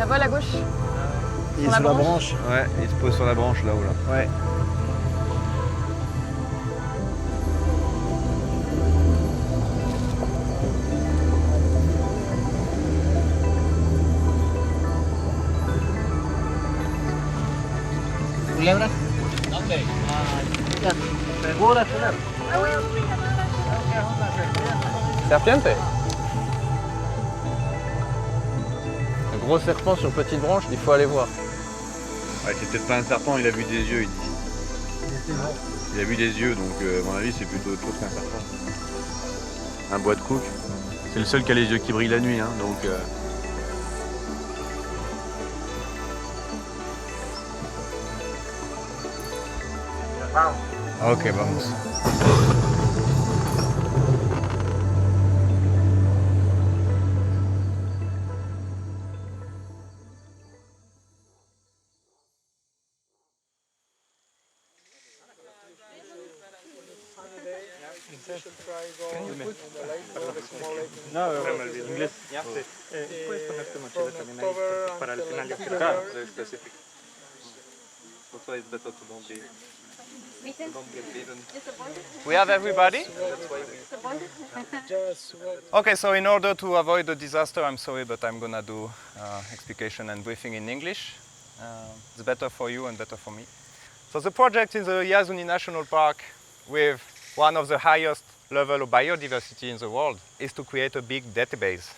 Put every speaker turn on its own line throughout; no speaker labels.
Ça vole à gauche.
Il est
Sur la
sur la
branche.
branche.
Ouais, il se pose sur la branche là-haut. Là.
Ouais. ¿Culebra? ¿Dónde? ¿Segura, culebra?
Ah oui, oui, oui.
Serpiente. Un gros serpent sur petite branche, il faut aller voir. Ouais, c'est peut-être pas un serpent, il a vu des yeux, il dit. Il a vu des yeux, donc à mon avis c'est plutôt autre chose qu'un serpent. Un bois de cook. C'est le seul qui a les yeux qui brillent la nuit, hein, donc... Ok, vamos.
No, inglés. Puedes poner tu mochila también ahí para el final.
Claro, very specific. That's why it's better to don't get beaten. We have everybody? Okay, so in order to avoid the disaster, I'm sorry, but I'm gonna do explication and briefing in English. It's better for you and better for me. So the project in the Yasuni National Park, with one of the highest level of biodiversity in the world, is to create a big database.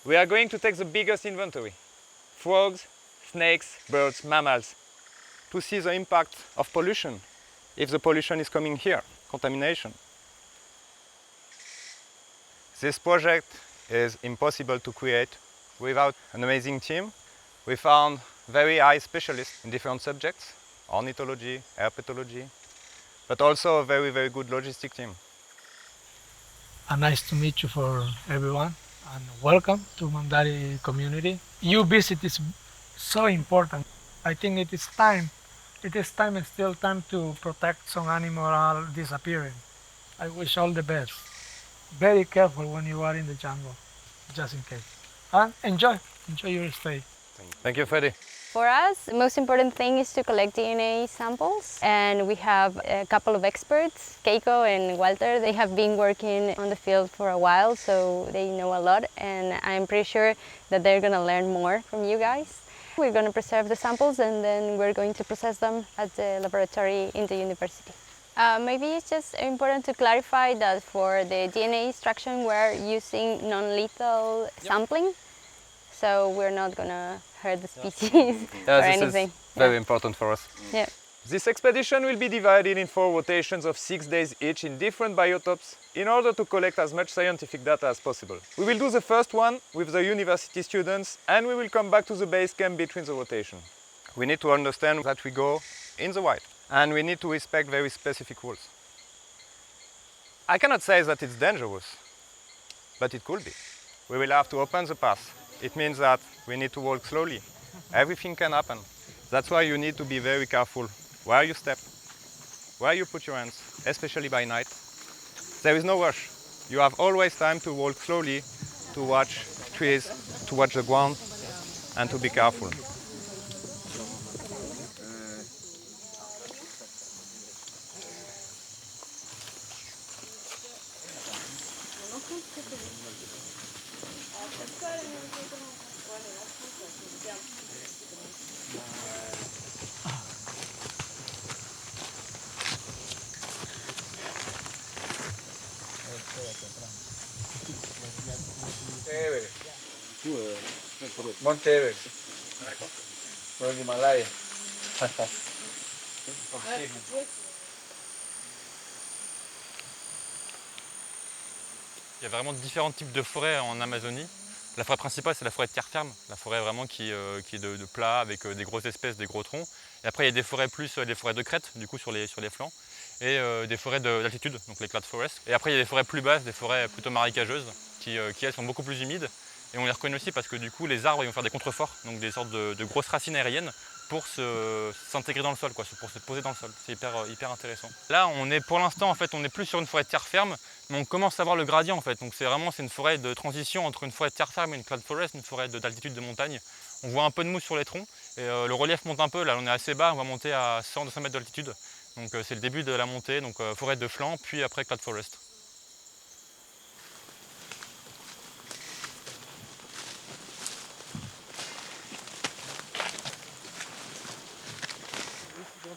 We are going to take the biggest inventory: frogs, snakes, birds, mammals, to see the impact of pollution, if the pollution is coming here, contamination. This project is impossible to create without an amazing team. We found very high specialists in different subjects: ornithology, herpetology, but also a very, very good logistic team.
Nice to meet you for everyone, and welcome to Mandari community. Your visit is so important. I think it is time and still time to protect some animal disappearing. I wish all the best. Very careful when you are in the jungle, just in case. And enjoy your stay.
Thank you, Freddy.
For us, the most important thing is to collect DNA samples, and we have a couple of experts, Keiko and Walter. They have been working on the field for a while, so they know a lot, and I'm pretty sure that they're going to learn more from you guys. We're going to preserve the samples, and then we're going to process them at the laboratory in the university. Maybe it's just important to clarify that for the DNA extraction we're using non-lethal sampling, so we're not going to hurt the species or anything.
Is very important for us.
Yeah.
This expedition will be divided in 4 rotations of 6 days each in different biotopes in order to collect as much scientific data as possible. We will do the first one with the university students, and we will come back to the base camp between the rotation. We need to understand that we go in the wild, and we need to respect very specific rules. I cannot say that it's dangerous, but it could be. We will have to open the path. It means that we need to walk slowly. Everything can happen. That's why you need to be very careful where you step, where you put your hands, especially by night. There is no rush. You have always time to walk slowly, to watch trees, to watch the ground, and to be careful. Monte Everest. Por el Himalaya.
Il y a vraiment différents types de forêts en Amazonie. La forêt principale, c'est la forêt de terre ferme, la forêt vraiment qui est de plat avec des grosses espèces, des gros troncs. Et après, il y a des forêts plus des forêts de crête, du coup sur les flancs, et des forêts d'altitude, donc les cloud forests. Et après, il y a des forêts plus basses, des forêts plutôt marécageuses, qui elles sont beaucoup plus humides. Et on les reconnaît aussi parce que du coup, les arbres ils vont faire des contreforts, donc des sortes de grosses racines aériennes pour s'intégrer dans le sol, pour se poser dans le sol. C'est hyper intéressant. Là, pour l'instant, en fait, on n'est plus sur une forêt de terre ferme, mais on commence à voir le gradient en fait. Donc c'est une forêt de transition entre une forêt de terre ferme et une cloud forest, une forêt d'altitude de montagne. On voit un peu de mousse sur les troncs et le relief monte un peu. Là, on est assez bas, on va monter à 100-200 mètres d'altitude. Donc c'est le début de la montée, donc forêt de flanc, puis après Cloud Forest.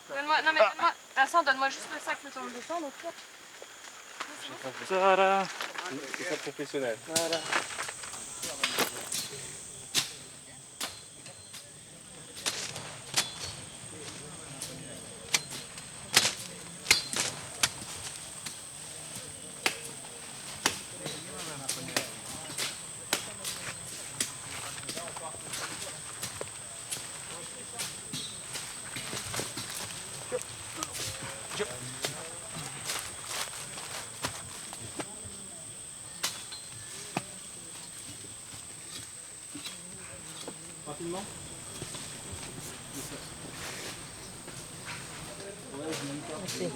Donne-moi, non mais donne-moi, Vincent, donne-moi juste le sac le temps de descendre.
Tada.
C'est ça professionnel. Rapidement.
Sí.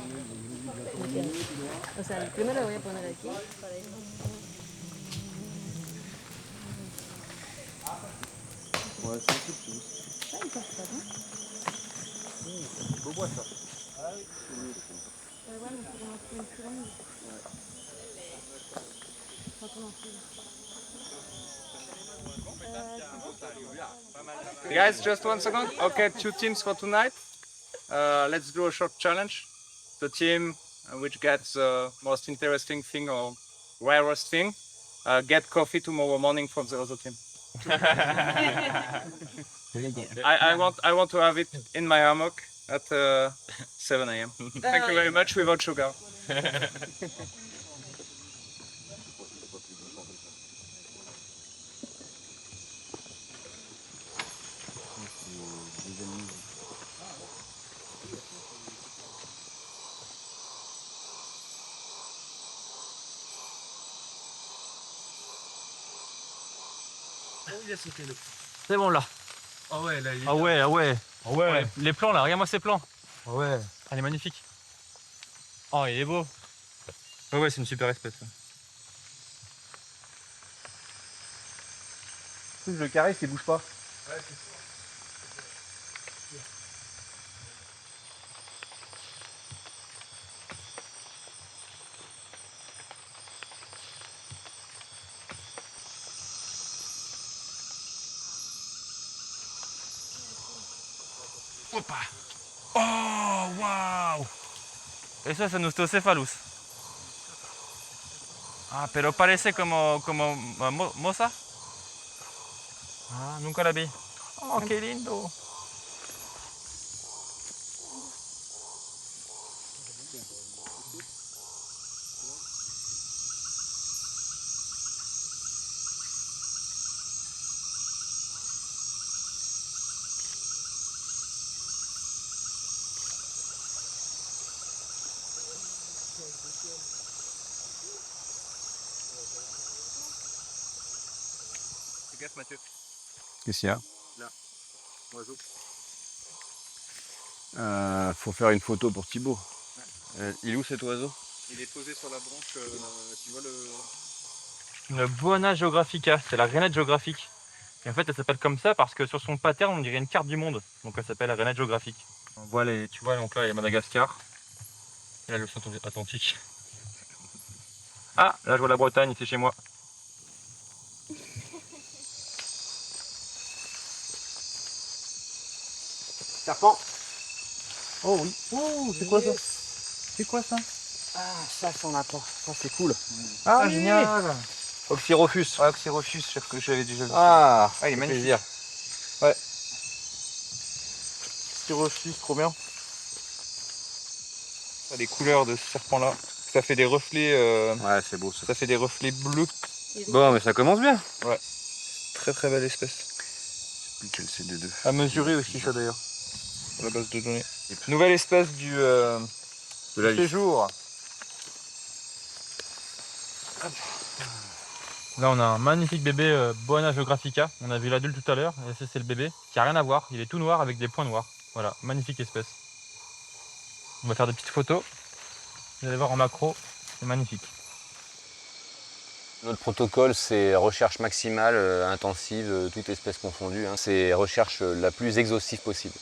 O sea, primero lo voy a poner aquí.
Ouais, c'est un peu plus. C'est beau bois ça. Ah oui.
Guys, just 1 second. Okay, 2 teams for tonight. Let's do a short challenge. The team which gets the most interesting thing or rarest thing, get coffee tomorrow morning from the other team. I want to have it in my hammock at 7 a.m. Thank you very much, without sugar.
C'est bon là.
Ah ouais, là, il est
Ah ouais, ah ouais.
Ah ouais.
Les plans là, regarde-moi ces plans.
Ah ouais.
Ah, il est magnifique. Oh, il est beau. Ouais, ouais, c'est une super espèce.
Le carré, il bouge pas.
Opa. Oh, waouh. Eso es un Osteocephalus. Ah, pero parece como moza. Ah, nunca la vi. Oh, qué lindo.
Qu'est-ce qu'il y a?
Là, oiseau.
Faut faire une photo pour Thibaut.
Il est où cet oiseau? Il est posé sur la branche, tu vois le...
Une Buona Geographica, c'est la rainette géographique. Et en fait, elle s'appelle comme ça parce que sur son pattern, on dirait une carte du monde. Donc elle s'appelle la rainette géographique. On voit les, tu vois, donc là il y a Madagascar. Et là l'océan Atlantique. Ah, là je vois la Bretagne, c'est chez moi.
Serpent.
Oh oui.
Oh, c'est quoi ça?
C'est quoi ça?
Ah, ça, c'est un apport. Ça, c'est cool.
Ah,
oui.
génial.
Oxyrhopus. Ouais, Oxyrhopus, que j'avais déjà vu.
Ah,
il est magnifique.
plaisir.
Ouais. Oxyrhopus, trop bien. Les couleurs de ce serpent là, ça fait des reflets.
Ouais, c'est beau ça.
Ça fait des reflets bleus.
Bon, mais ça commence bien.
Ouais. Très très belle espèce.
Plus quel c'est des deux.
À mesurer aussi ça d'ailleurs. La base de données. Nouvelle espèce du séjour. Là on a un magnifique bébé Buona Geographica. On a vu l'adulte tout à l'heure et c'est le bébé qui a rien à voir. Il est tout noir avec des points noirs. Voilà, magnifique espèce. On va faire des petites photos. Vous allez voir en macro, c'est magnifique.
Notre protocole, c'est recherche maximale, intensive, toute espèce confondue. C'est recherche la plus exhaustive possible.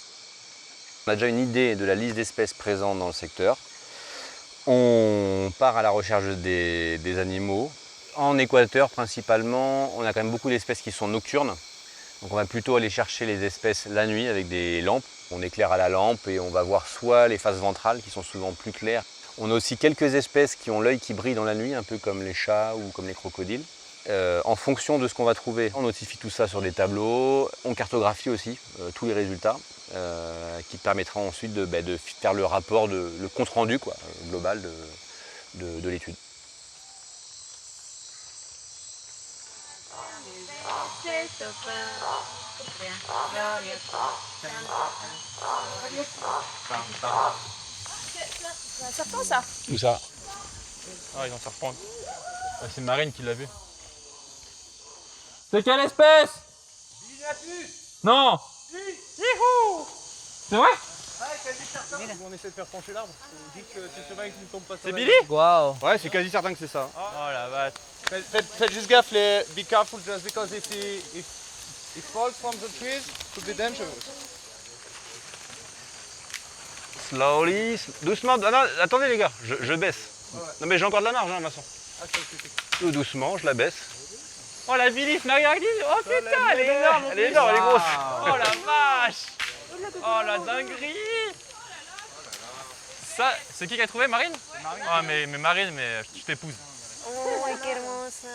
On a déjà une idée de la liste d'espèces présentes dans le secteur. On part à la recherche des animaux. En Équateur, principalement, on a quand même beaucoup d'espèces qui sont nocturnes. Donc on va plutôt aller chercher les espèces la nuit avec des lampes. On éclaire à la lampe et on va voir soit les faces ventrales qui sont souvent plus claires. On a aussi quelques espèces qui ont l'œil qui brille dans la nuit, un peu comme les chats ou comme les crocodiles. En fonction de ce qu'on va trouver, on notifie tout ça sur des tableaux. On cartographie aussi tous les résultats qui permettront ensuite de faire le rapport, le compte-rendu global de l'étude.
C'est un serpent, ça.
Où ça? Ah, ils ont un serpent. Ah, c'est Marine qui l'a vu. C'est quelle espèce? Non. C'est vrai?
On essaie de faire pencher l'arbre. Dis que tu te souviens qu'il ne tombe pas sur
C'est
la
Billy?
gueule.
Wow.
Ouais, c'est quasi certain que c'est ça.
Oh la vache.
Faites juste gaffe, be careful just because if he falls from the trees, it could be dangerous.
Slowly, doucement. Ah non, attendez les gars, je baisse.
Ouais.
Non mais j'ai encore de la marge, hein, maçon.
Ah,
Tout doucement, je la baisse.
Oh la Billy, Marie Agli. Oh putain, elle est énorme.
Elle est énorme, elle est grosse.
Oh la vache. Oh la dinguerie. Ça, c'est qui a trouvé, Marine? Marine. Ah mais Marine, mais je t'épouse.
Oh, qué hermosa.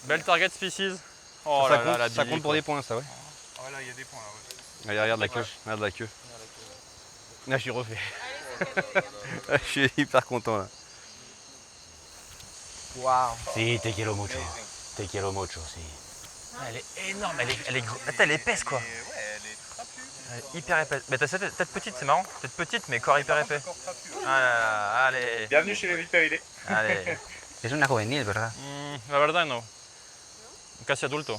Belle target species. Oh
ça
là là, la
ça
Billy,
compte pour
quoi.
des points, ça, ouais.
Ouais, là, il y a des points. Ouais.
Allez, regarde la queue, regarde la queue. Là, je suis refait. Je suis hyper content, là.
Wow.
Si, te quiero mucho. Te quiero mucho, si.
Elle est énorme, elle est attends, elle est épaisse quoi. Elle est hyper épaisse. Mais t'as cette tête petite, c'est marrant. Tête petite mais corps hyper épais. Ah là là, allez.
Bienvenue chez les vipéridés.
Allez.
Es una juvenil, ¿verdad?
La verdad no. Casi adulto.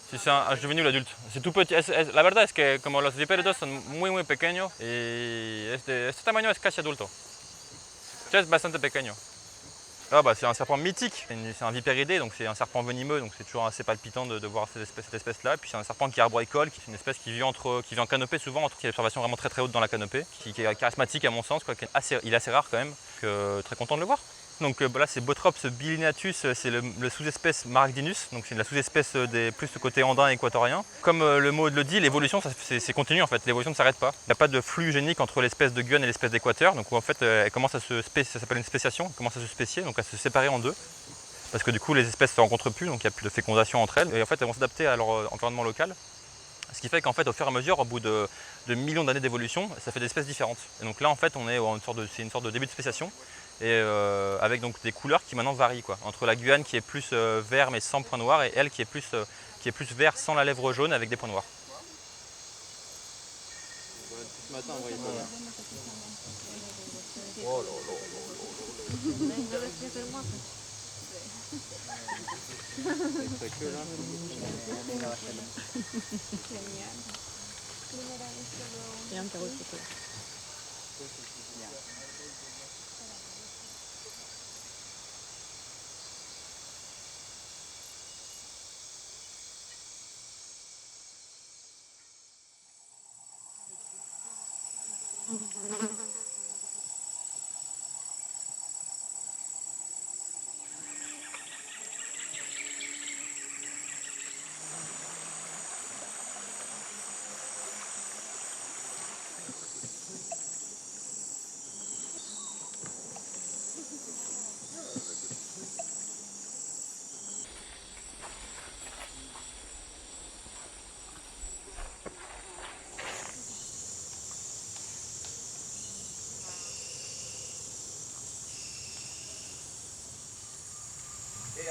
Si c'est un juvenil adulte. C'est tout petit. La verdad es que como los vipéridos son muy pequeños y este tamaño es casi adulto. Es bastante pequeño. Ah bah c'est un serpent mythique, c'est un vipéridé, donc c'est un serpent venimeux, donc c'est toujours assez palpitant de voir cette espèce-là. Puis c'est un serpent qui arboricole, qui est une espèce qui vit en canopée souvent, qui a une observation vraiment très haute dans la canopée, qui est charismatique à mon sens, quoi, il est assez rare quand même, très content de le voir. Donc là c'est Bothrops bilinatus, c'est le sous-espèce Maragdinus, donc c'est la sous-espèce plus du côté andin et équatorien. Comme le mot le dit, l'évolution c'est continu en fait, l'évolution ne s'arrête pas. Il n'y a pas de flux génique entre l'espèce de Guyane et l'espèce d'Équateur, donc en fait elle commence à ça s'appelle une spéciation, elle commence à se spécier, donc à se séparer en deux. Parce que du coup les espèces ne se rencontrent plus, donc il n'y a plus de fécondation entre elles, et en fait elles vont s'adapter à leur environnement local. Ce qui fait qu'en fait, au fur et à mesure, au bout de millions d'années d'évolution, ça fait des espèces différentes. Et donc là, en fait, c'est une sorte de début de spéciation, et avec donc des couleurs qui maintenant varient, quoi. Entre la Guyane qui est plus vert mais sans points noirs, et elle qui est plus vert sans la lèvre jaune avec des points noirs.
Ce matin, on voyait pas.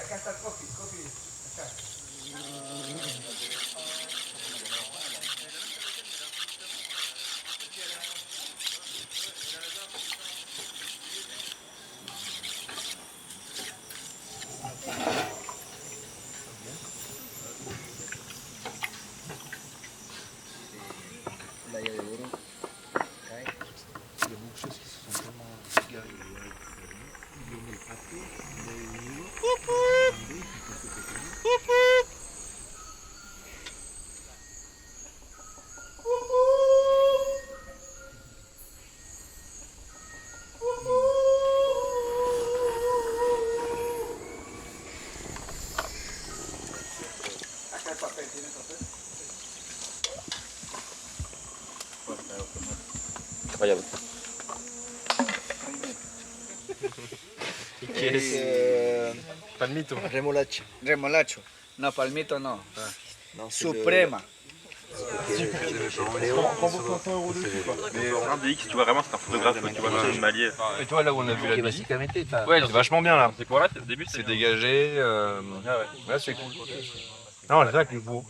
Acá está el coffee. Acá.
Là, il y a les volants. Il y a beaucoup de choses qui se sont tellement garées.
Incroyable.
Palmito.
Remolacho. No, palmito no. Suprema.
Un DX, tu vois vraiment, c'est un photographe, tu vois, c'est animalier.
Et toi, là où on a vu la musique,
Ouais, c'est vachement bien là. C'est pour là, au début,
c'est dégagé. Ouais, c'est cool.
Non, c'est ça qu'il faut.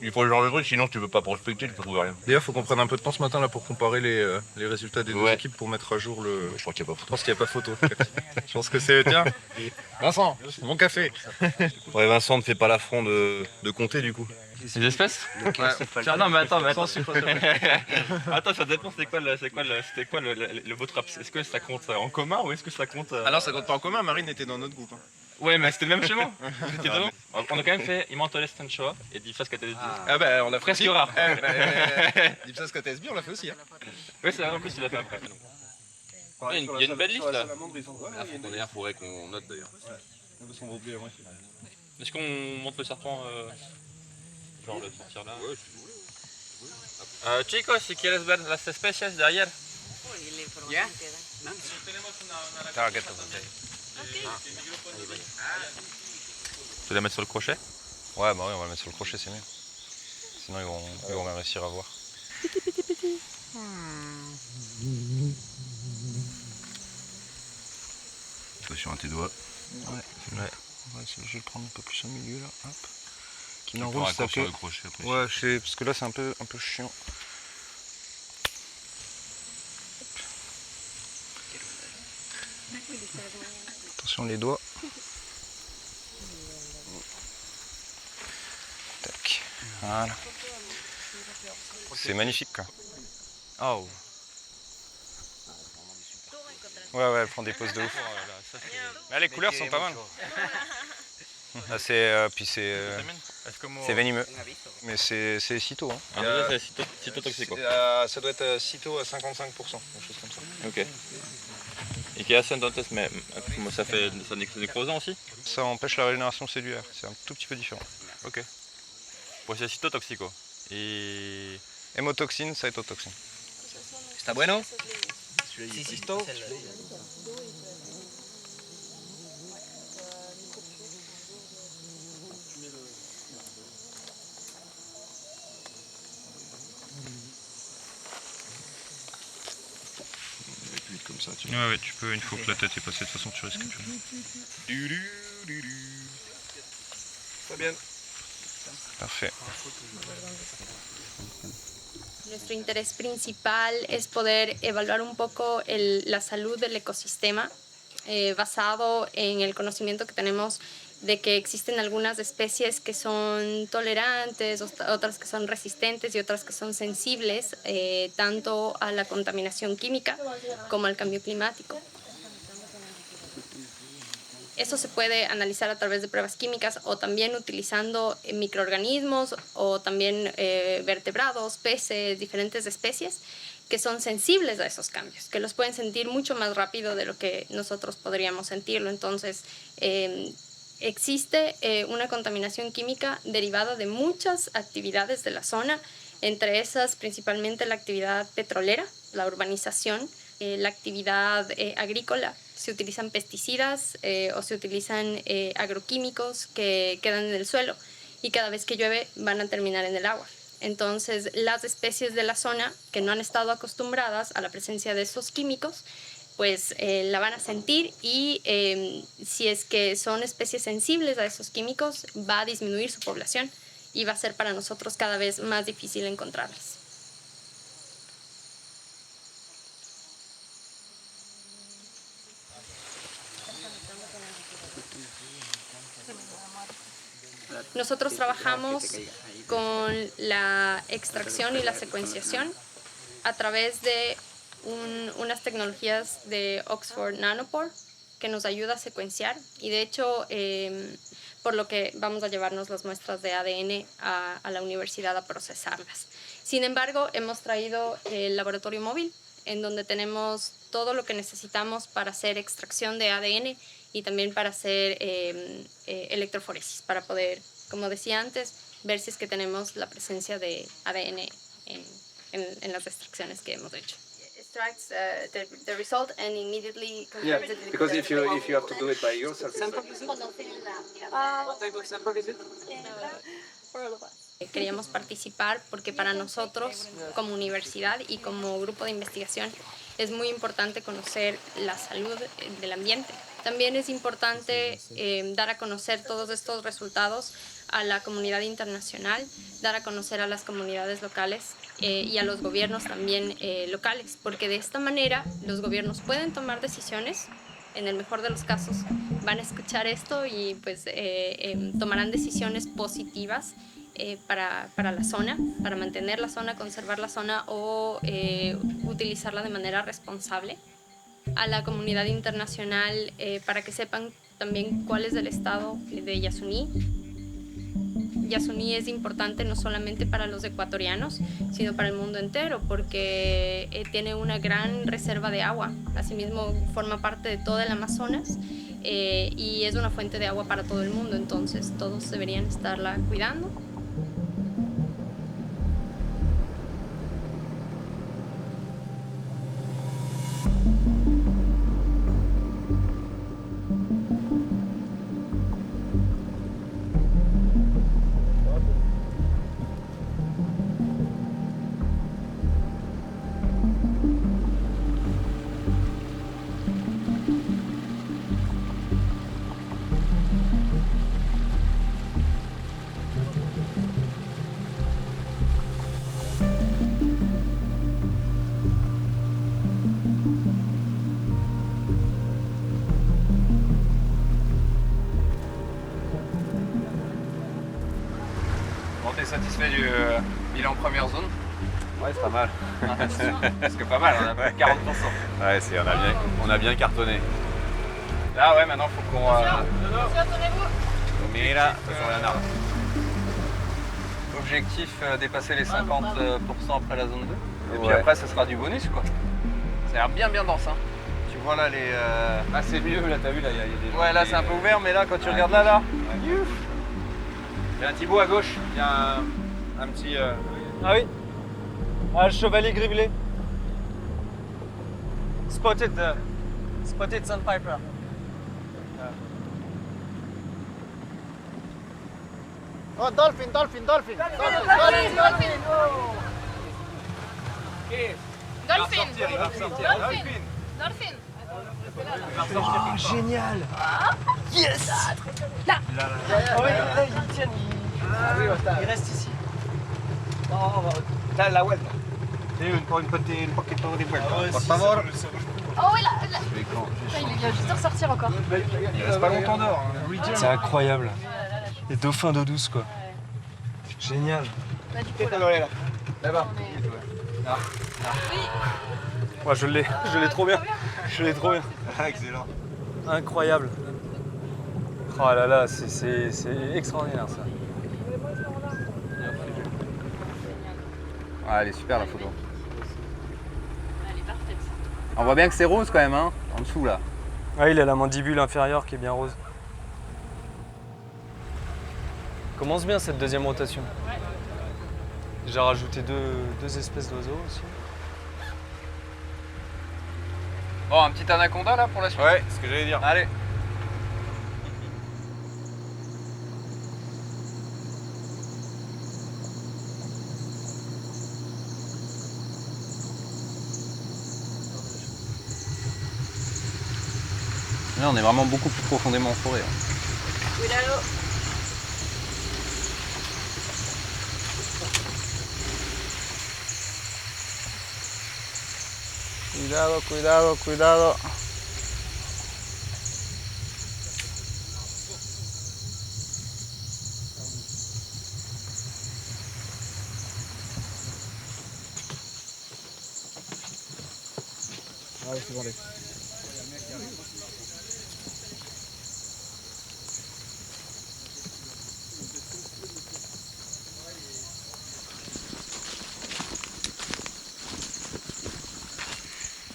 Il faut le genre de truc, sinon tu veux pas prospecter, tu trouves rien.
D'ailleurs, faut qu'on prenne un peu de temps ce matin là pour comparer les résultats des deux équipes pour mettre à jour le.
Je crois qu'il n'y a pas
Je pense qu'il n'y a pas photo. Je pense que c'est. Tiens, Vincent, mon café.
Ouais, Vincent ne fait pas l'affront de compter du coup.
Les espèces Tiens, non, mais attends. Attends, ça dépend, c'était quoi le votre rap. Est-ce que ça compte en commun ou est-ce que ça compte.
Ah non, ça compte pas en commun, Marine était dans notre groupe. Hein.
Ouais, mais c'était le même schéma. On a quand même fait Immortales Show et Dipsas KTSB.
Ah bah, on a
Presque rare.
Dipsas KTSB, on l'a fait aussi. Hein.
Oui, c'est vrai, en plus, il l'a fait après. Il y a une belle liste là.
D'ailleurs, faudrait qu'on note d'ailleurs.
Est-ce qu'on monte le serpent genre le sortir là? Chicos, si quieres ver las especies de ayer.
¿Ya?
Target of the day. Tu veux la mettre sur le crochet?
Ouais, bah ouais, on va le mettre sur le crochet, c'est mieux. Sinon, ils vont rien réussir à voir.
Sur un tes doigts.
Ouais, je vais le prendre un peu plus au milieu là. Hop. Qui
Tu
m'enroule ça.
sur le crochet après.
Ouais, je sais, parce que là c'est un peu chiant. Attention les doigts. Tac. Voilà.
C'est magnifique quoi.
Oh.
Ouais, elle prend des poses de ouf. Mais les couleurs sont pas mal. Ah, puis c'est venimeux. Mais c'est cyto. Hein.
C'est cytotoxique.
Ça doit être cyto à 55%, quelque chose comme ça.
Ok. Et qui est assez intense, mais ça nécrosant aussi?
Ça empêche la régénération cellulaire, c'est un tout petit peu différent.
Ok. Pues c'est cytotoxico. Et...
Hémotoxine, cytotoxine.
¿Está bueno?
Comme ça,
Ouais, tu peux, une fois que la tête est passée, de toute façon tu risques plus.
Très bien.
Parfait.
Nuestro interés principal es poder evaluar un poco la salud del ecosistema basado en el conocimiento que tenemos de que existen algunas especies que son tolerantes, otras que son resistentes y otras que son sensibles tanto a la contaminación química como al cambio climático. Eso se puede analizar a través de pruebas químicas o también utilizando microorganismos o también vertebrados, peces, diferentes especies que son sensibles a esos cambios, que los pueden sentir mucho más rápido de lo que nosotros podríamos sentirlo. Entonces, existe una contaminación química derivada de muchas actividades de la zona, entre esas principalmente la actividad petrolera, la urbanización, la actividad agrícola. Se utilizan pesticidas o se utilizan agroquímicos que quedan en el suelo y cada vez que llueve van a terminar en el agua. Entonces, las especies de la zona que no han estado acostumbradas a la presencia de esos químicos, pues la van a sentir y si es que son especies sensibles a esos químicos, va a disminuir su población y va a ser para nosotros cada vez más difícil encontrarlas. Nosotros trabajamos con la extracción y la secuenciación a través de unas tecnologías de Oxford Nanopore que nos ayuda a secuenciar y de hecho por lo que vamos a llevarnos las muestras de ADN a la universidad a procesarlas. Sin embargo, hemos traído el laboratorio móvil en donde tenemos todo lo que necesitamos para hacer extracción de ADN y también para hacer electroforesis, para poder, como decía antes, ver si es que tenemos la presencia de ADN en las extracciones que hemos hecho. Extracts the result and immediately
Yeah,
compares it
because
with
if you have to do it by yourself, it's
Sample
like-
visit? What type of sample visit?
Queríamos participar porque para nosotros, como universidad y como grupo de investigación, es muy importante conocer la salud del ambiente. También es importante dar a conocer todos estos resultados a la comunidad internacional, dar a conocer a las comunidades locales y a los gobiernos también locales, porque de esta manera los gobiernos pueden tomar decisiones. En el mejor de los casos van a escuchar esto y pues tomarán decisiones positivas para la zona, para mantener la zona, conservar la zona o utilizarla de manera responsable. A la comunidad internacional para que sepan también cuál es el estado de Yasuní. Yasuní es importante no solamente para los ecuatorianos, sino para el mundo entero, porque tiene una gran reserva de agua. Asimismo, forma parte de todo el Amazonas y es una fuente de agua para todo el mundo, entonces todos deberían estarla cuidando.
Bon, t'es satisfait du bilan première zone?
Ouais, c'est pas mal.
Parce que pas mal, on a plus de 40%.
Ouais, on a bien cartonné.
Là, ouais, maintenant, faut qu'on...
Mira, sur la narre.
Objectif, dépasser les 50% après la zone 2. Et puis
Ouais.
après, ce sera du bonus, quoi. Ça a l'air bien dense, hein. Tu vois là les...
Ah, c'est mieux, là, t'as vu, là, il y a des gens
Ouais, là,
qui-
c'est un peu ouvert, mais là, quand tu regardes là...
Il y a un petit bout à gauche, il y a un petit...
Ah oui. Ah, le chevalier grivelé. Spotted sandpiper.
Oh, dolphin, dolphin, dolphin.
Dolphin! Dolphin!
Génial. Yes.
Là.
Ah oui, là, il tient. Il reste ici.
Dale la vuelta.
Un poquito de vuelta.
Por favor.
Oh oui, là, là. Putain, il vient juste de ressortir encore.
Il reste pas longtemps dehors.
C'est incroyable. Les dauphins d'eau douce, quoi. Génial.
Bah, du coup, là,
Là-bas.
Ouais, je l'ai trop bien. Je l'ai trop bien.
Excellent.
Incroyable. Oh là là, c'est extraordinaire ça.
Ouais, elle est super, la photo.
elle est parfaite.
On voit bien que c'est rose, quand même, hein, en dessous, là.
Ah, il a la mandibule inférieure qui est bien rose. Commence bien cette deuxième rotation. J'ai rajouté deux espèces d'oiseaux aussi.
Bon, un petit anaconda, là, pour la suite?
Ouais, c'est ce que j'allais dire.
Allez. Là, on est vraiment beaucoup plus profondément en forêt, hein.
Cuidado.
Cuidado, cuidado, cuidado.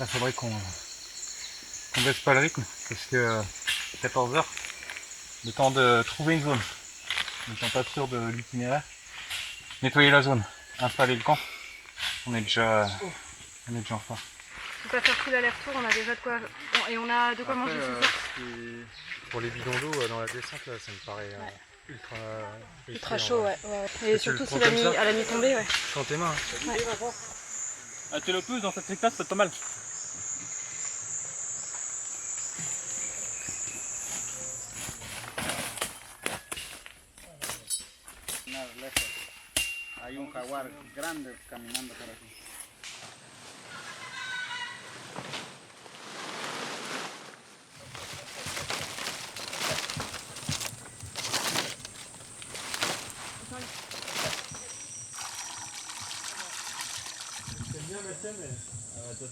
Il faudrait qu'on baisse pas le rythme parce que 14 heures, le temps de trouver une zone. N'étant pas sûr de l'itinéraire, nettoyer la zone, installer le camp On est déjà en forme.
Faut pas faire tout l'aller-retour, on a déjà de quoi. Et on a de quoi manger ce soir.
Pour les bidons d'eau dans la descente, là, ça me paraît ultra,
Ultra
risqué,
chaud,
en vrai.
ouais. Et
Tu le
surtout
prends
si la
comme
nuit,
ça
à la nuit tombée, ouais.
Sans tes mains.
Ouais.
Un télopus dans cette secteur, ça peut être pas mal.
Hay un jaguar grande caminando por aquí.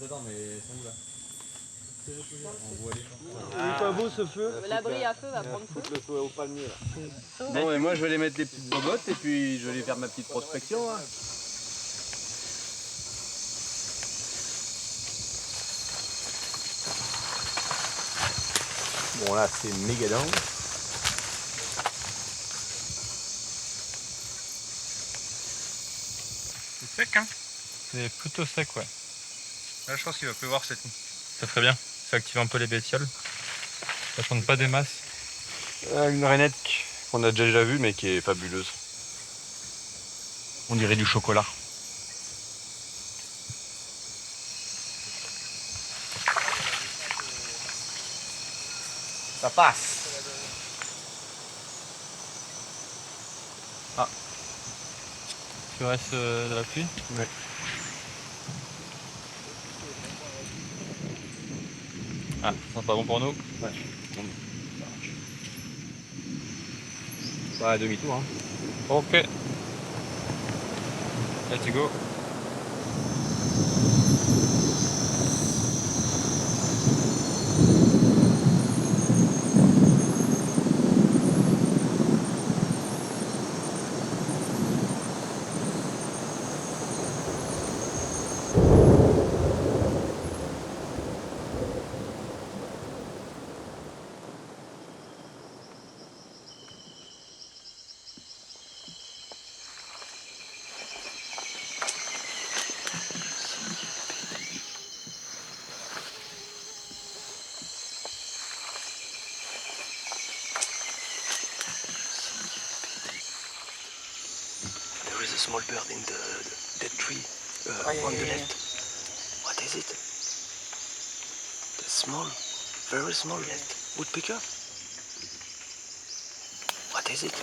Attends, mais ils sont où là?
Il est pas beau ce feu?
L'abri à feu va prendre feu.
Le feu au palmier là. Bon, et moi je vais aller mettre les petites bobottes et puis je vais aller faire ma petite prospection. Hein. Bon là c'est méga dense.
C'est sec, hein?
C'est plutôt sec, ouais.
Là, je pense qu'il va pleuvoir cette nuit.
Ça ferait bien. Ça active un peu les bestioles. Ça chante pas des masses.
Une rainette qu'on a déjà vue mais qui est fabuleuse. On dirait du chocolat.
Ça passe.
Tu restes de la pluie?
Ouais.
Ah, ça sent pas bon pour nous.
Ouais. Bah, à demi-tour. Hein.
Ok. Let's go.
There is a small bird in the tree on the left. What is it? The small, very small woodpecker. What is it?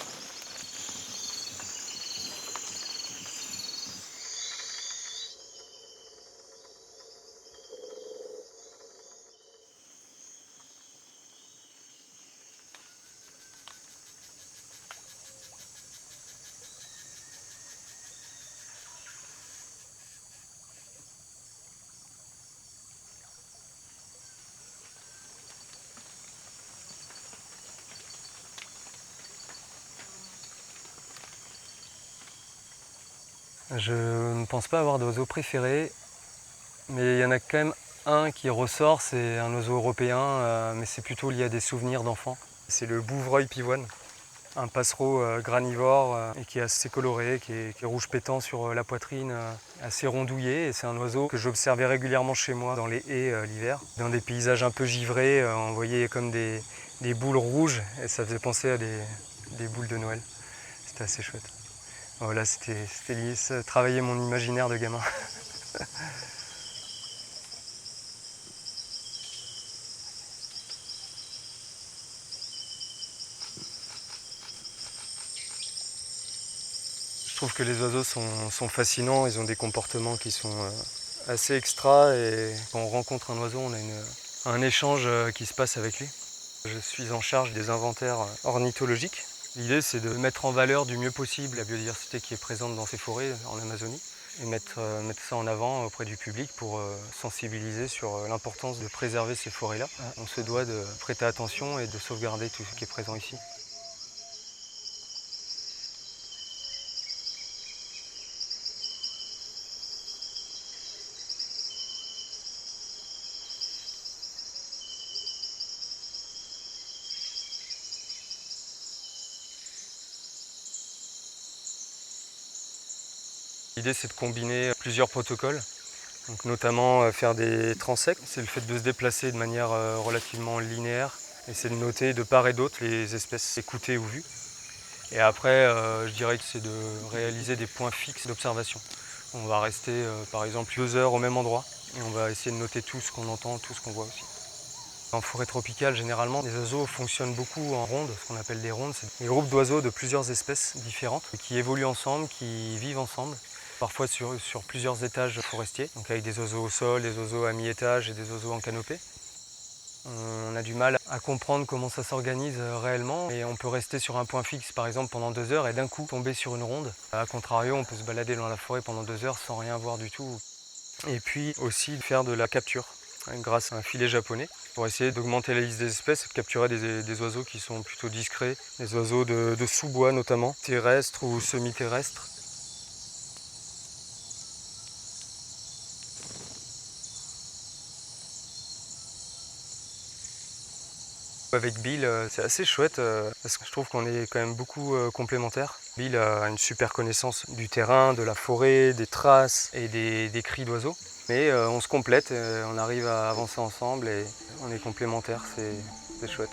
Je ne pense pas avoir d'oiseau préféré, mais il y en a quand même un qui ressort, c'est un oiseau européen, mais c'est plutôt lié à des souvenirs d'enfants. C'est le bouvreuil pivoine, un passereau granivore et qui est assez coloré, qui est rouge pétant sur la poitrine, assez rondouillé. Et c'est un oiseau que j'observais régulièrement chez moi dans les haies l'hiver. Dans des paysages un peu givrés, on voyait comme des boules rouges et ça faisait penser à des boules de Noël. C'était assez chouette. Voilà, c'était lié, ça travaillait mon imaginaire de gamin. Je trouve que les oiseaux sont fascinants, ils ont des comportements qui sont assez extra et quand on rencontre un oiseau, on a un échange qui se passe avec lui. Je suis en charge des inventaires ornithologiques. L'idée, c'est de mettre en valeur du mieux possible la biodiversité qui est présente dans ces forêts en Amazonie et mettre ça en avant auprès du public pour sensibiliser sur l'importance de préserver ces forêts-là. On se doit de prêter attention et de sauvegarder tout ce qui est présent ici. L'idée c'est de combiner plusieurs protocoles, donc notamment faire des transects. C'est le fait de se déplacer de manière relativement linéaire et c'est de noter de part et d'autre les espèces écoutées ou vues. Et après, je dirais que c'est de réaliser des points fixes d'observation. On va rester par exemple 2 heures au même endroit et on va essayer de noter tout ce qu'on entend, tout ce qu'on voit aussi. En forêt tropicale, généralement, les oiseaux fonctionnent beaucoup en ronde, ce qu'on appelle des rondes. C'est des groupes d'oiseaux de plusieurs espèces différentes qui évoluent ensemble, qui vivent ensemble, parfois sur plusieurs étages forestiers, donc avec des oiseaux au sol, des oiseaux à mi-étage et des oiseaux en canopée. On a du mal à comprendre comment ça s'organise réellement et on peut rester sur un point fixe par exemple pendant 2 heures et d'un coup tomber sur une ronde. A contrario, on peut se balader dans la forêt pendant 2 heures sans rien voir du tout. Et puis aussi faire de la capture grâce à un filet japonais pour essayer d'augmenter la liste des espèces et de capturer des oiseaux qui sont plutôt discrets, des oiseaux de sous-bois notamment, terrestres ou semi-terrestres. Avec Bill, c'est assez chouette parce que je trouve qu'on est quand même beaucoup complémentaires. Bill a une super connaissance du terrain, de la forêt, des traces et des cris d'oiseaux. Mais on se complète, on arrive à avancer ensemble et on est complémentaires, c'est chouette.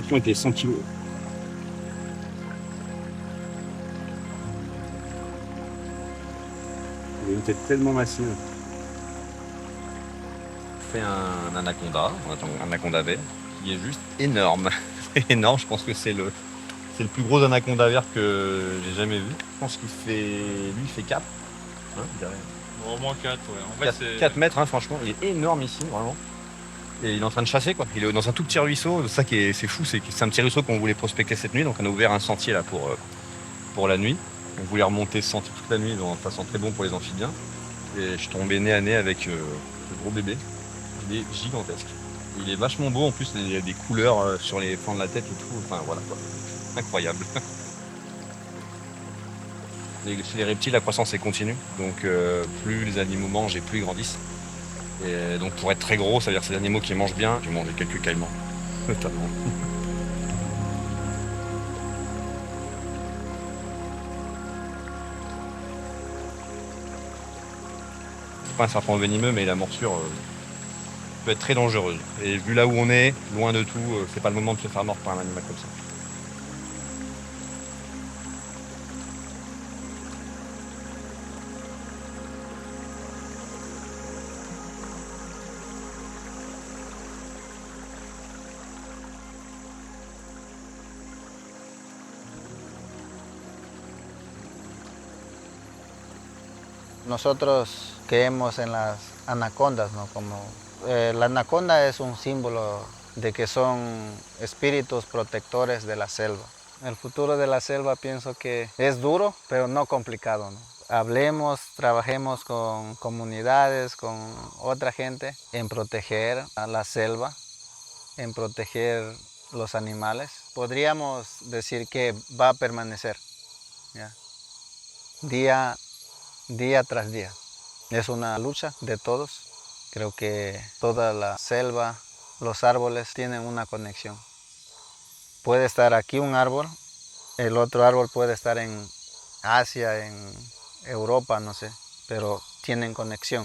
scorpion était 100 kg. Il a une tête tellement massive.
On fait un anaconda, un anaconda vert, qui est juste énorme. Énorme, je pense que c'est le plus gros anaconda vert que j'ai jamais vu. Je pense qu'il fait, lui, il fait 4. Hein,
Bon, au moins 4, ouais. En fait,
4 mètres, hein, franchement, il est énorme ici, vraiment. Et il est en train de chasser, quoi. Il est dans un tout petit ruisseau. Ça qui est, c'est fou, c'est un petit ruisseau qu'on voulait prospecter cette nuit. Donc on a ouvert un sentier là pour la nuit. On voulait remonter ce sentier toute la nuit, en façon très bon pour les amphibiens. Et je suis tombé nez à nez avec le gros bébé. Il est gigantesque. Il est vachement beau, en plus il y a des couleurs sur les flancs de la tête et tout. Enfin voilà, quoi. Incroyable. Chez les reptiles, la croissance est continue. Donc plus les animaux mangent et plus ils grandissent. Et donc pour être très gros, ça veut dire que c'est des animaux qui mangent bien. J'ai mangé quelques caïmans, notamment. C'est pas un serpent venimeux, mais la morsure peut être très dangereuse. Et vu là où on est, loin de tout, c'est pas le moment de se faire mordre par un animal comme ça.
Nosotros creemos en las anacondas, ¿no? Como, la anaconda es un símbolo de que son espíritus protectores de la selva. El futuro de la selva pienso que es duro, pero no complicado, ¿no? Hablemos, trabajemos con comunidades, con otra gente en proteger a la selva, en proteger los animales. Podríamos decir que va a permanecer, ¿ya? Día tras día. Es una lucha de todos. Creo que toda la selva, los árboles tienen una conexión. Puede estar aquí un árbol, el otro árbol puede estar en Asia, en Europa, no sé, pero tienen conexión,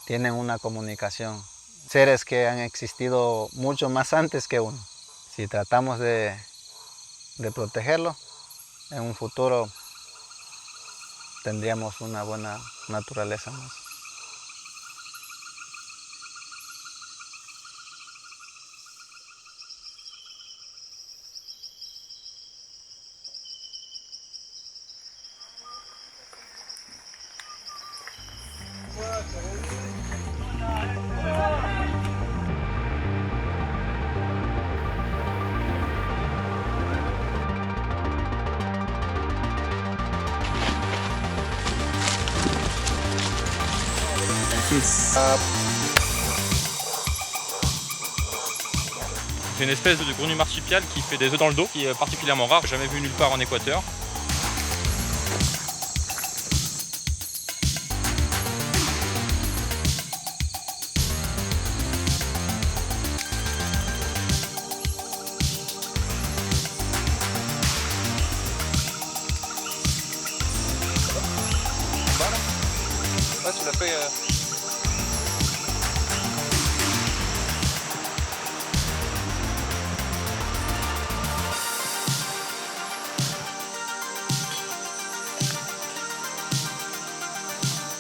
tienen una comunicación. Seres que han existido mucho más antes que uno. Si tratamos de protegerlo, en un futuro tendríamos una buena naturaleza más.
C'est une espèce de grenouille marsupiale qui fait des œufs dans le dos, qui est particulièrement rare, jamais vu nulle part en Équateur.
Ouais, tu l'as fait.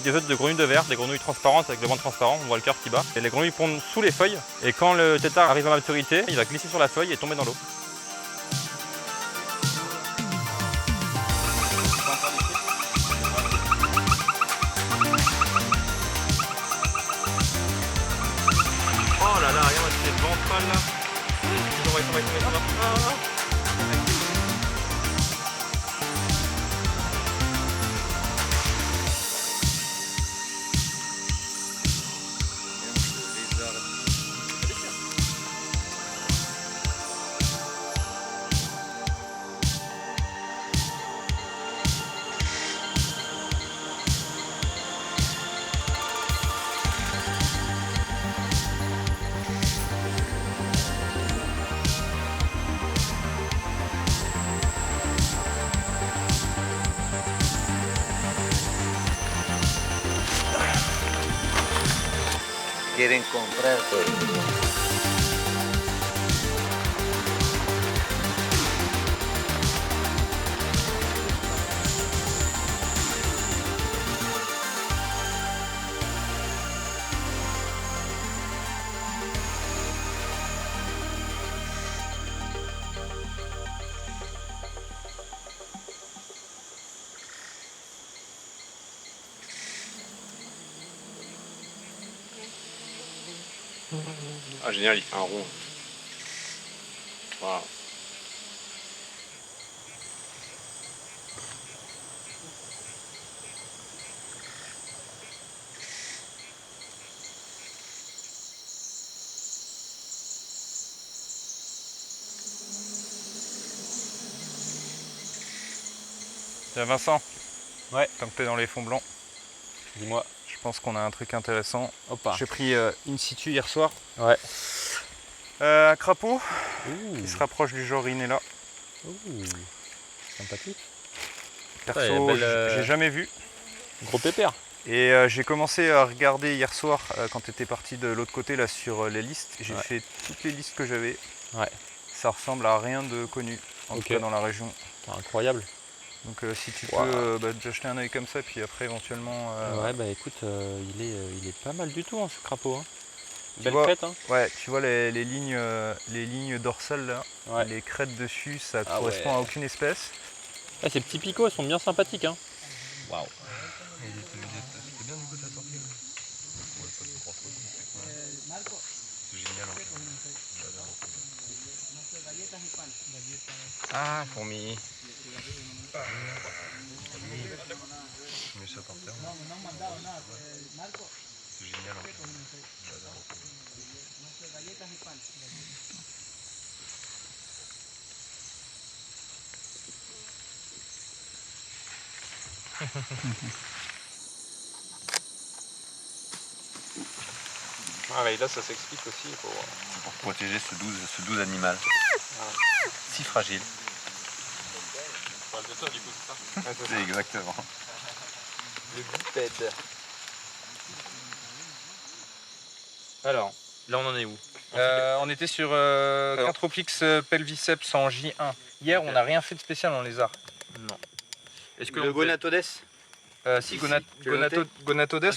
Des œufs de grenouilles de verre, des grenouilles transparentes avec le ventre transparent, on voit le cœur qui bat. Et les grenouilles pondent sous les feuilles et quand le tétard arrive à maturité, il va glisser sur la feuille et tomber dans l'eau. Oh là là, regarde cette ventrale là. Il tombe. Ah.
Quieren comprar.
Ah génial, il fait un rond. Waouh.
Tiens Vincent,
ouais.
Tant que t'es dans les fonds blancs,
dis-moi.
Je pense qu'on a un truc intéressant.
Hoppa.
J'ai pris in situ hier soir.
Ouais.
Un crapaud
Ouh.
qui se rapproche du genre Rhinella.
Ouh. Sympathique.
Perso,
belle,
j'ai jamais vu.
Gros pépère.
Et j'ai commencé à regarder hier soir quand tu étais parti de l'autre côté là sur les listes. J'ai fait toutes les listes que j'avais.
Ouais.
Ça ressemble à rien de connu, en tout cas dans la région.
Incroyable.
Donc si tu peux déjà jeter un œil comme ça, puis après éventuellement...
Ouais bah écoute, il est pas mal du tout hein, ce crapaud. Hein. Belle
vois,
crête hein.
Ouais, tu vois les lignes dorsales là, les crêtes dessus, ça correspond à aucune espèce.
Ah, ces petits picots, ils sont bien sympathiques hein. Waouh.
C'était bien du coup ta sortie. Ouais, pas de grand truc. C'est génial en fait. Ah, fourmi. Je mets ça par terre. C'est génial en fait. J'adore.
Ah mais là ça s'explique aussi pour
protéger ce doux animal. Si fragile.
On parle de toi du coup, c'est ça?
C'est exactement.
le bipède.
Alors, là on en est où?
On était sur Quintroplix pelviceps en J1. Hier, on n'a rien fait de spécial en lézard.
Non.
Est-ce que le Gonatodes
Si, Gonatodes,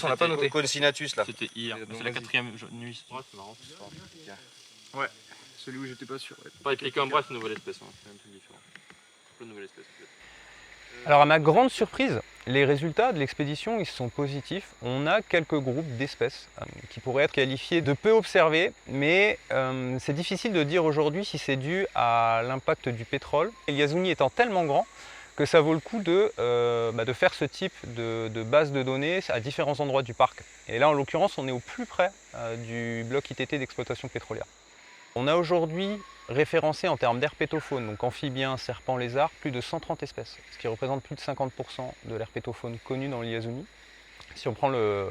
on l'a pas noté.
Concinatus là.
C'était hier, c'est la 4e nuit. Ouais, c'est marrant.
Ouais, celui où j'étais pas sûr. Ouais.
Pas expliquer en bref, une nouvelle espèce, hein. C'est un truc différent. Une nouvelle espèce peut-être.
Alors à ma grande surprise, les résultats de l'expédition ils sont positifs. On a quelques groupes d'espèces qui pourraient être qualifiés de peu observés, mais c'est difficile de dire aujourd'hui si c'est dû à l'impact du pétrole. Et Yasuni étant tellement grand que ça vaut le coup de faire ce type de base de données à différents endroits du parc. Et là en l'occurrence on est au plus près du bloc ITT d'exploitation pétrolière. On a aujourd'hui référencé en termes d'herpétofaune, donc amphibiens, serpents, lézards, plus de 130 espèces, ce qui représente plus de 50% de l'herpétofaune connue dans l'Yasuni. Si on prend le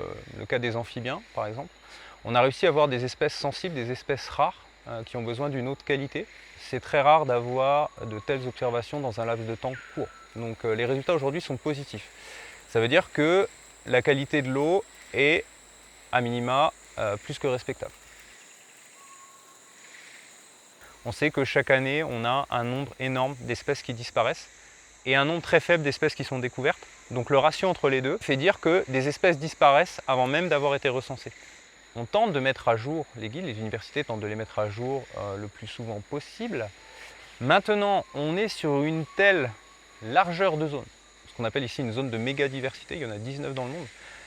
cas des amphibiens, par exemple, on a réussi à avoir des espèces sensibles, des espèces rares, qui ont besoin d'une eau de qualité. C'est très rare d'avoir de telles observations dans un laps de temps court. Donc les résultats aujourd'hui sont positifs. Ça veut dire que la qualité de l'eau est, à minima, plus que respectable. On sait que chaque année, on a un nombre énorme d'espèces qui disparaissent et un nombre très faible d'espèces qui sont découvertes. Donc le ratio entre les deux fait dire que des espèces disparaissent avant même d'avoir été recensées. On tente de mettre à jour les guides, les universités tentent de les mettre à jour le plus souvent possible. Maintenant, on est sur une telle largeur de zone, ce qu'on appelle ici une zone de méga diversité, il y en a 19 dans le monde.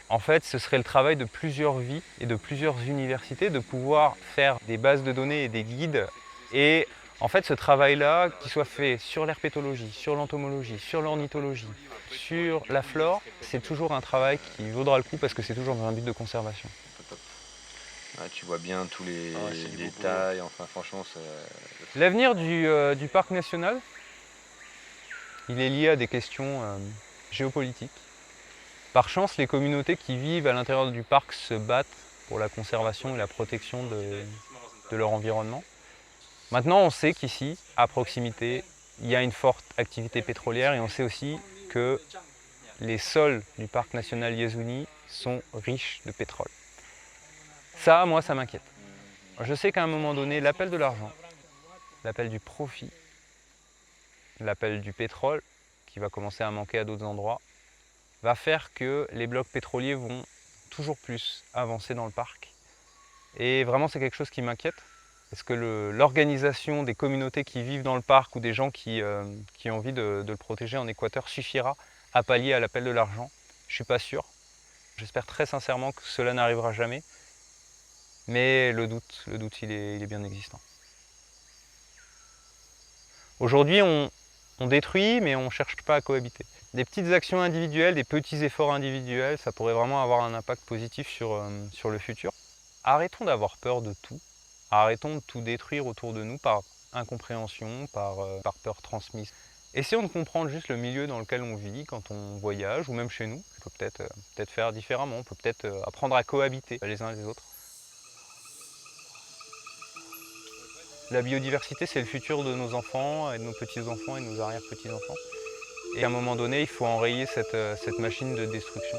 En fait, ce serait le travail de plusieurs vies et de plusieurs universités de pouvoir faire des bases de données et des guides. Et en fait, ce travail-là, qu'il soit fait sur l'herpétologie, sur l'entomologie, sur l'ornithologie, sur la flore, c'est toujours un travail qui vaudra le coup parce que c'est toujours dans un but de conservation.
Ouais, tu vois bien tous les détails, enfin franchement c'est...
L'avenir du parc national, il est lié à des questions géopolitiques. Par chance, les communautés qui vivent à l'intérieur du parc se battent pour la conservation et la protection de leur environnement. Maintenant, on sait qu'ici, à proximité, il y a une forte activité pétrolière et on sait aussi que les sols du parc national Yasuni sont riches de pétrole. Ça, moi, ça m'inquiète. Je sais qu'à un moment donné, l'appel de l'argent, l'appel du profit, l'appel du pétrole, qui va commencer à manquer à d'autres endroits, va faire que les blocs pétroliers vont toujours plus avancer dans le parc. Et vraiment, c'est quelque chose qui m'inquiète. Est-ce que l'organisation des communautés qui vivent dans le parc ou des gens qui ont envie de le protéger en Équateur suffira à pallier à l'appel de l'argent? Je ne suis pas sûr. J'espère très sincèrement que cela n'arrivera jamais. Mais le doute il est bien existant. Aujourd'hui, on détruit, mais on ne cherche pas à cohabiter. Des petites actions individuelles, des petits efforts individuels, ça pourrait vraiment avoir un impact positif sur le futur. Arrêtons d'avoir peur de tout. Arrêtons de tout détruire autour de nous par incompréhension, par peur transmise. Essayons de comprendre juste le milieu dans lequel on vit quand on voyage, ou même chez nous. On peut peut-être faire différemment, on peut peut-être apprendre à cohabiter les uns les autres. La biodiversité, c'est le futur de nos enfants, et de nos petits-enfants et de nos arrière-petits-enfants. Et à un moment donné, il faut enrayer cette machine de destruction.